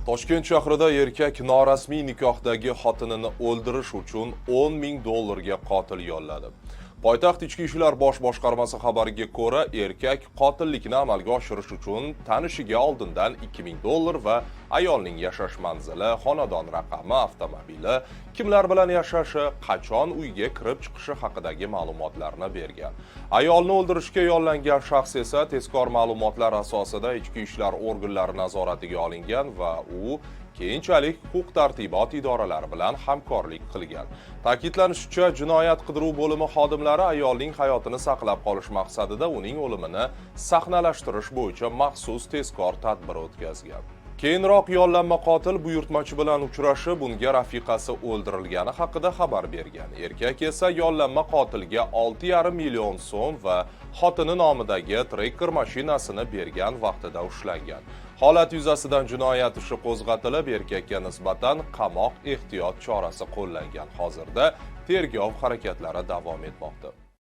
Toshkent shahrida erkak norasmiy nikohdagi xotinini o'ldirish uchun 10 ming dollarga qotil yolladi. Poytaxt Ichki ishlar bosh boshqarmasi xabariga ko'ra, erkak qotillikni amalga oshirish uchun tanishiga oldindan 2 ming dollar va ayolning yashash manzili, xonadon raqami, avtomobili, kimlar bilan yashashi, qachon uyga kirib chiqishi haqidagi ma'lumotlarni bergan. Ayolni o'ldirishga yollangan shaxs esa tezkor ma'lumotlar asosida ichki ishlar organlari nazoratiga olingan va u keyinchalik huquq-tartibot idoralari bilan hamkorlik qilgan. Ta'kidlanishicha, jinoyat qidiruv bo'limi xodimlari ayolning hayotini saqlab qolish maqsadida uning o'limini sahnalashtirish bo'yicha maxsus tezkor tadbir o'tkazgan. Keyinroq yollanma qotil buyurtmachi bilan uchrashib, bunga rafiqasi o'ldirilgani haqida xabar bergan. Erkak esa yollanma qotilga 6,5 million so'm va xotini nomidagi trekker mashinasini bergan vaqtida ushlangan. Holat yuzasidan jinoyat ishi qo'zg'atilib, erkakka nisbatan qamoq ehtiyot chorasi qo'llangan. Hozirda tergov harakatlari davom etmoqda.